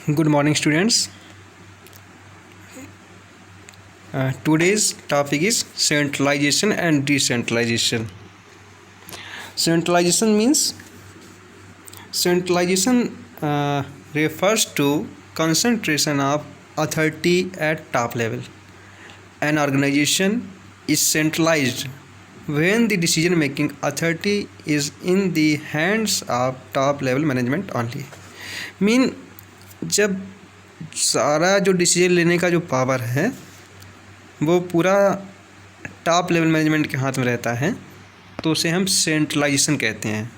Good morning, students. Today's topic is centralization and decentralization. Centralization refers to concentration of authority at top level. An organization is centralized when the decision making authority is in the hands of top level management only. Mean जब सारा जो decision लेने का जो power है वो पूरा top level management के हाथ में रहता है तो उसे हम सेंट्रलाइजेशन कहते हैं।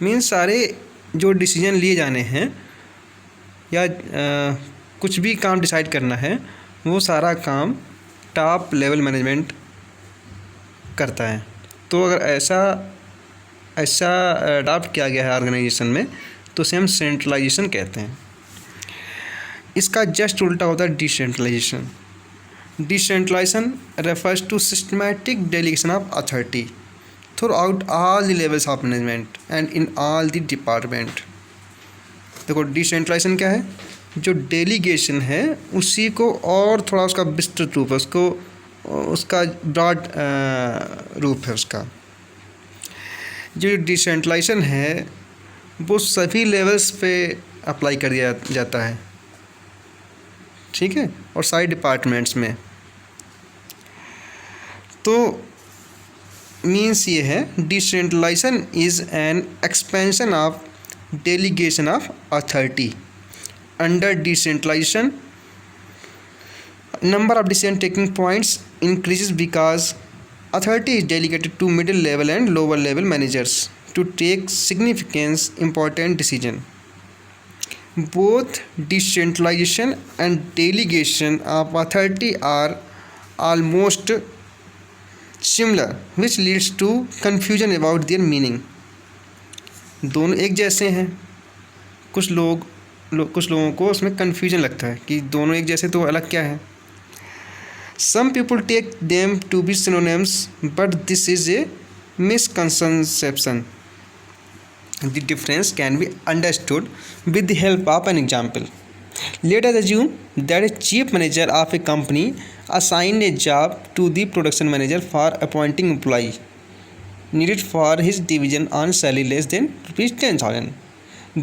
मीन सारे जो डिसीजन लिए जाने हैं या कुछ भी काम डिसाइड करना है वो सारा काम टॉप लेवल मैनेजमेंट करता है। तो अगर ऐसा अडॉप्ट किया गया है ऑर्गेनाइजेशन में तो उसे हम सेंट्रलाइजेशन कहते हैं। इसका जस्ट उल्टा होता है decentralisation. Decentralisation refers to systematic delegation of authority throughout all the levels of management and in all the department. देखो डिसेंट्रलाइजेशन क्या है, जो डेलीगेशन है उसी को और थोड़ा उसका विस्तृत रूप है, उसका ब्रॉड रूप है। उसका जो डिसेंट्रलाइजेशन है वो सभी लेवल्स पे अप्लाई कर दिया जाता है, ठीक है, और सारे डिपार्टमेंट्स में। तो मीन्स ये है decentralisation is an expansion of delegation of authority. Under decentralisation number of decision taking points increases because authority is delegated to middle level and lower level managers to take significant important decision. Both decentralization and delegation of authority are almost similar, which leads to confusion about their meaning. दोनों एक जैसे हैं, कुछ लोगों को उसमें confusion लगता है कि दोनों एक जैसे तो अलग क्या है। Some people take them to be synonyms, but this is a misconception. The difference can be understood with the help of an example. Let us assume that a chief manager of a company assigned a job to the production manager for appointing employee needed for his division on salary less than ₹10,000.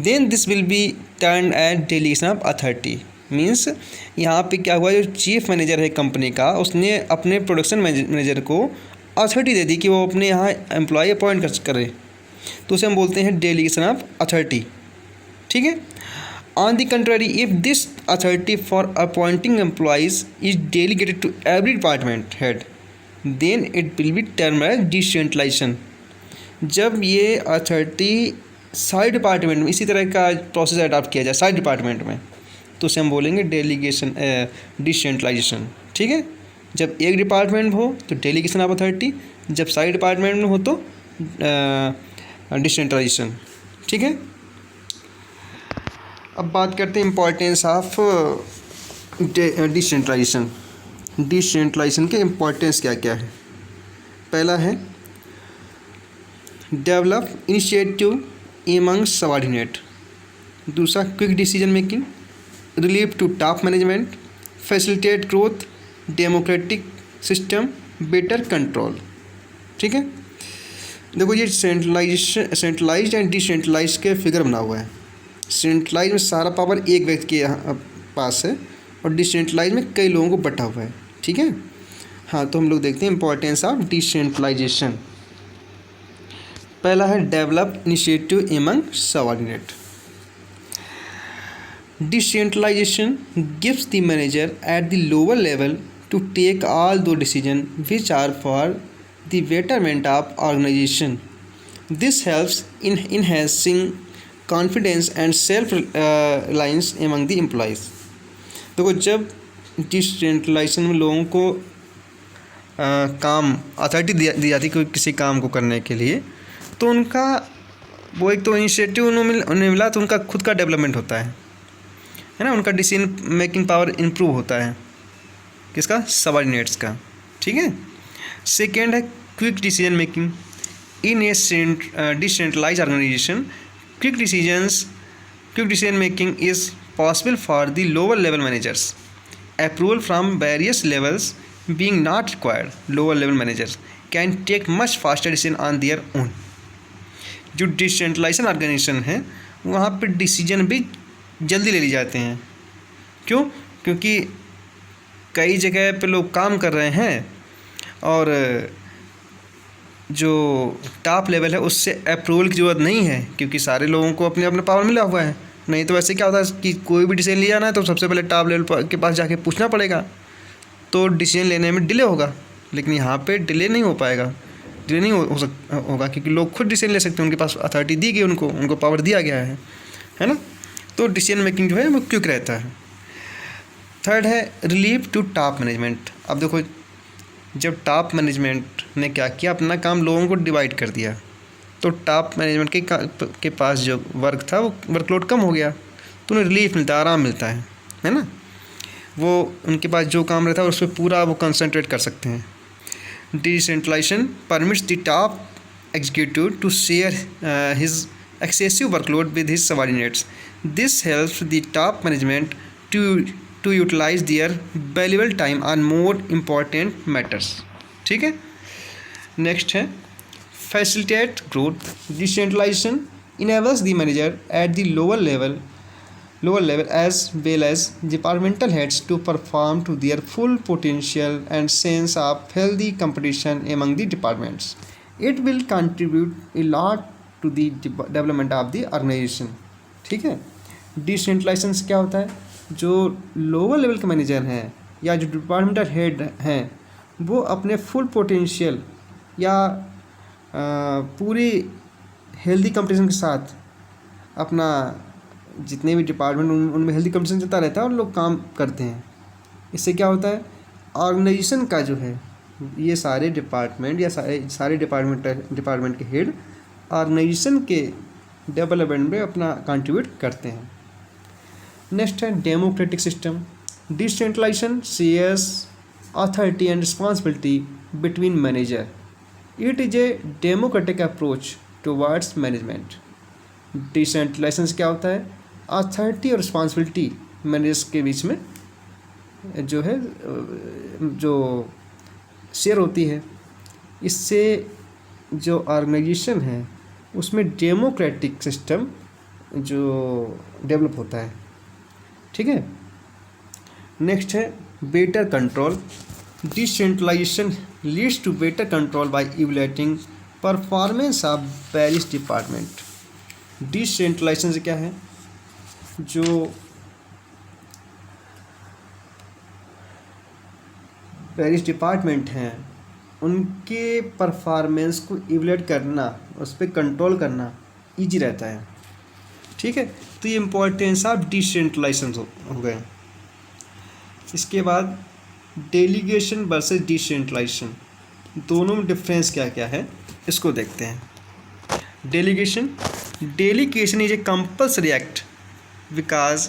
Then this will be termed as delegation of authority. Means यहाँ पे क्या हुआ, जो chief manager है company का उसने अपने production manager को अथॉरिटी दे दी कि वो अपने यहाँ एम्प्लॉय अपॉइंट करे, तो उसे हम बोलते हैं डेलीगेशन ऑफ अथॉरिटी, ठीक है। On the contrary, if this authority for appointing employees is delegated to every department head then it will be term as decentralisation. जब ये अथॉरिटी सारे डिपार्टमेंट में इसी तरह का प्रोसेस अडॉप्ट किया जाए सारे डिपार्टमेंट में तो उसे हम बोलेंगे डेलीगेशन डिसेंट्रलाइजेशन, ठीक है। जब एक डिपार्टमेंट हो तो डेलीगेशन ऑफ अथॉरिटी, जब सारे डिपार्टमेंट में हो तो डिसेंट्रलाइजेशन, ठीक है। अब बात करते हैं इम्पोर्टेंस ऑफ डिसेंट्रलाइजेशन। डिसेंट्रलाइजेशन के इम्पोर्टेंस क्या क्या है। पहला है डेवलप इनिशिएटिव एमंग सबऑर्डिनेट। दूसरा quick decision making, relief to top management, facilitate growth, democratic system, better control, ठीक है। देखो ये सेंट्रलाइज्ड एंड डिसेंट्रलाइज्ड के फिगर बना हुआ है। सेंट्रलाइज में सारा पावर एक व्यक्ति के पास है और डिसेंट्रलाइज में कई लोगों को बटा हुआ है, ठीक है। हाँ, तो हम लोग देखते हैं इंपॉर्टेंस ऑफ डिसेंट्रलाइजेशन। पहला है develop initiative among subordinate. Decentralization gives the manager at the lower level to take all those decisions which are for the betterment of organization. This helps in enhancing confidence and self-reliance among the employees. देखो जब decentralisation में लोगों को काम authority दी जाती है किसी काम को करने के लिए, तो उनका वो एक तो इनिशिएटिव उन्हें मिला तो उनका खुद का डेवलपमेंट होता है ना, उनका डिसीजन मेकिंग पावर इम्प्रूव होता है, किसका, सबऑर्डिनेट्स का, ठीक है। सेकेंड है quick decision making. In a decentralised organisation quick decisions quick decision making is possible for the lower level managers. Approval from various levels being not required, lower level managers can take much faster decision on their own. जो decentralisation organisation है वहाँ पे decision भी जल्दी ले ली जाते हैं. क्यों? क्योंकि कई जगह पे लोग काम कर रहे हैं और जो टॉप लेवल है उससे अप्रूवल की ज़रूरत नहीं है, क्योंकि सारे लोगों को अपने अपने पावर मिला हुआ है. नहीं तो वैसे क्या होता है कि कोई भी डिसीजन लिया ना तो सबसे पहले टॉप लेवल के पास जाके पूछना पड़ेगा, तो डिसीजन लेने में डिले होगा. लेकिन यहाँ पे डिले नहीं हो पाएगा, डिले नहीं होगा क्योंकि लोग खुद डिसीजन ले सकते हैं, उनके पास अथॉरिटी दी गई, उनको पावर दिया गया है ना. तो डिसीजन मेकिंग जो है वो क्विक रहता है. थर्ड है रिलीफ टू टॉप मैनेजमेंट. अब देखो, जब टॉप मैनेजमेंट ने क्या किया, अपना काम लोगों को डिवाइड कर दिया, तो टॉप मैनेजमेंट के पास जो वर्क था वो वर्कलोड कम हो गया, तो उन्हें रिलीफ मिलता है, आराम मिलता है ना. वो उनके पास जो काम रहता है उस पर पूरा वो कंसंट्रेट कर सकते हैं. Decentralisation permits the top executive to share his excessive workload with his subordinates. This helps the top management to utilise their valuable time on more important matters. ठीक है. नेक्स्ट है facilitate growth. Decentralization enables the manager at the lower level as well as departmental heads to perform to their full potential and sense of healthy competition among the departments. It will contribute a lot to the development of the organization. ठीक है. Decentralisation से क्या होता है, जो lower level के manager हैं या जो डिपार्टमेंटल हेड हैं वो अपने फुल पोटेंशियल या पूरी हेल्दी कंपटीशन के साथ अपना जितने भी डिपार्टमेंट उनमें हेल्दी कंपटीशन चलता रहता है और लोग काम करते हैं. इससे क्या होता है, ऑर्गेनाइजेशन का जो है ये सारे डिपार्टमेंट या सारे डिपार्टमेंट के हेड ऑर्गेनाइजेशन के डेवलपमेंट में अपना कंट्रीब्यूट करते हैं. नेक्स्ट है democratic system. Decentralisation shares authority and responsibility between manager. It is a democratic approach towards management. Decentralisation क्या होता है, अथॉरिटी और रिस्पॉन्सिबिलिटी मैनेजर्स के बीच में जो है जो शेयर होती है. इससे जो ऑर्गेनाइजेशन है उसमें डेमोक्रेटिक सिस्टम जो डेवलप होता है. ठीक है. नेक्स्ट है better control. Decentralization leads to better control by evaluating performance of various department. Decentralization से क्या है, जो वेरियस डिपार्टमेंट हैं उनके परफॉर्मेंस को इवैल्यूएट करना, उस पर कंट्रोल करना ईजी रहता है. ठीक है. तो ये इम्पोर्टेंस ऑफ डिसेंट्रलाइजेशन हो गए. इसके बाद डेलीगेशन वर्सेस डिसेंट्रलाइजेशन, दोनों में डिफरेंस क्या क्या है इसको देखते हैं. Delegation is a compulsory act because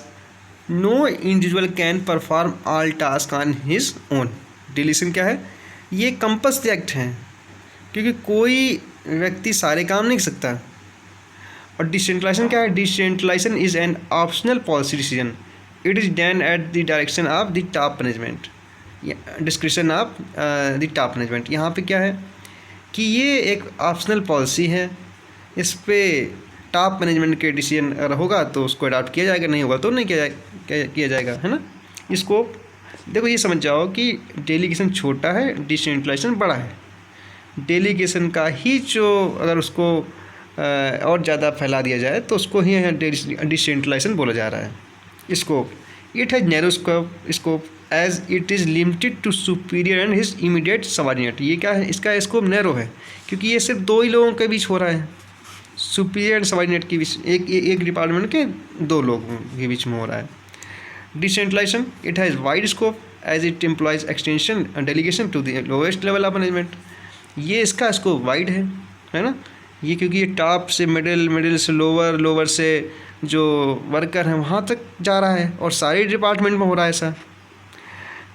no individual can perform all task on his own. Delegation क्या है, ये कंपल्सरी एक्ट है क्योंकि कोई व्यक्ति सारे काम नहीं कर सकता. और डिसेंट्रलाइजेशन क्या है, decentralisation is an optional policy decision. It is done at the direction of the top management, description of the top management. यहाँ पे क्या है कि ये एक ऑप्शनल पॉलिसी है, इस पे टॉप मैनेजमेंट के डिसीजन अगर होगा तो उसको अडॉप्ट किया जाएगा, नहीं होगा तो नहीं किया जाएगा, है ना. इसको देखो, ये समझ जाओ कि डेलीगेशन छोटा है, डिसेंट्रलाइजेशन बड़ा है. डेलीगेशन का ही जो अगर उसको और ज़्यादा फैला दिया जाए तो उसको ही डिसेंट्रलाइजेशन बोला जा रहा है. Scope, it has narrow scope as it is limited to superior and his immediate subordinate. ये क्या है, इसका स्कोप नैरो है क्योंकि ये सिर्फ दो ही लोगों के बीच हो रहा है, सुपीरियर एंड सबऑर्डिनेट के बीच, एक डिपार्टमेंट के दो लोगों के बीच में हो रहा है. Decentralisation it has wide scope as it employs extension and delegation to the lowest level of management. ये इसका स्कोप वाइड है ना. ये क्योंकि ये टॉप से मिडिल से लोअर से जो वर्कर हैं वहाँ तक जा रहा है और सारे डिपार्टमेंट में हो रहा है ऐसा.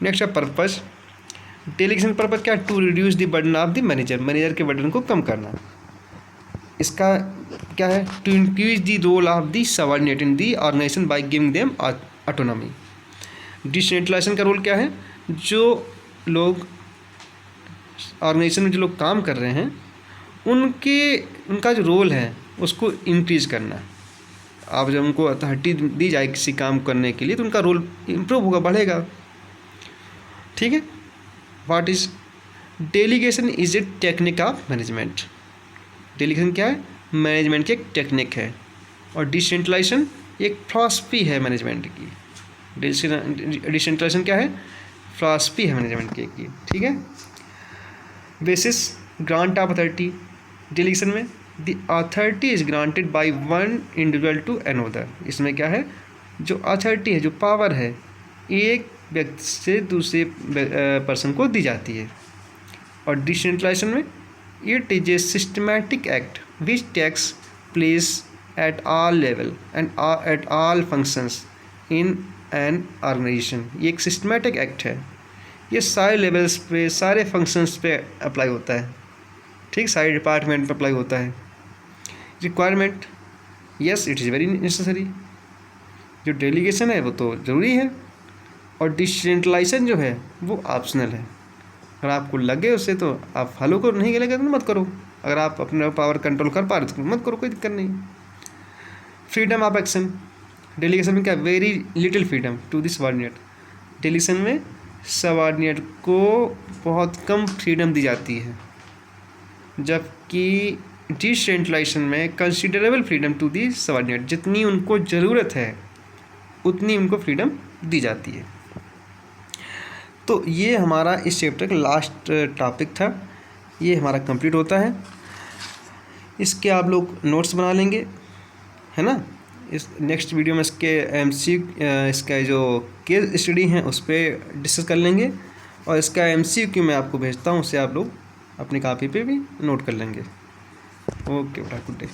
नेक्स्ट है पर्पस. डेलीगेशन पर्पस क्या है, to reduce the burden of the manager. Manager के बर्डन को कम करना. इसका क्या है, to increase the role of the subordinate in the organisation by giving them autonomy. Decentralisation का रोल क्या है, जो लोग ऑर्गेनाइजेशन में जो लोग काम कर रहे हैं उनका जो रोल है उसको इंक्रीज करना। आप जब उनको अथॉरिटी दी जाए किसी काम करने के लिए तो उनका रोल इम्प्रूव होगा, बढ़ेगा। ठीक है। What is delegation? Is a technique of management. Delegation क्या है? मैनेजमेंट की एक टेक्निक है। और डिसेंट्रलाइजेशन एक फिलॉसफी है मैनेजमेंट की। डिसेंट्रलाइजेशन क्या है? फिलॉसफी है मैनेजमेंट की। ठीक है। Basis grant of authority. Delegation में the authority is granted by one individual to another. इसमें क्या है, जो अथॉरिटी है, जो पावर है, एक व्यक्ति से दूसरे पर्सन को दी जाती है। और डिसेंट्रलाइजेशन में it is a systematic act which takes place at all level and at all functions in an organisation. ये एक सिस्टमैटिक एक्ट है, ये सारे लेवल्स पे, सारे फंक्शंस पे अप्लाई होता है। ठीक, सारे डिपार्टमेंट पे अप्लाई होता है। Requirement, yes it is very necessary. जो डेलीगेशन है वो तो ज़रूरी है, और डिसेंट्रलाइजेशन जो है वो ऑप्शनल है। अगर आपको लगे उससे तो आप फॉलो करो, नहीं लगे तो मत करो। अगर आप अपने पावर कंट्रोल कर पा रहे तो मत करो, कोई दिक्कत नहीं। Freedom of action. डेलीगेशन में क्या, very little freedom to the subordinate. Delegation में सबऑर्डिनेट को बहुत कम फ्रीडम दी जाती है, जबकि डिसेंट्रलाइजेशन में considerable freedom to the subordinate. जितनी उनको ज़रूरत है उतनी उनको फ्रीडम दी जाती है। तो ये हमारा इस चैप्टर का लास्ट टॉपिक था, ये हमारा कंप्लीट होता है। इसके आप लोग नोट्स बना लेंगे, है ना। इस नेक्स्ट वीडियो में इसके इसका जो केस स्टडी है उस पर डिस्कस कर लेंगे, और इसका MCQ मैं आपको भेजता हूँ, उससे आप लोग अपनी कॉपी पे भी नोट कर लेंगे। Okay, good day.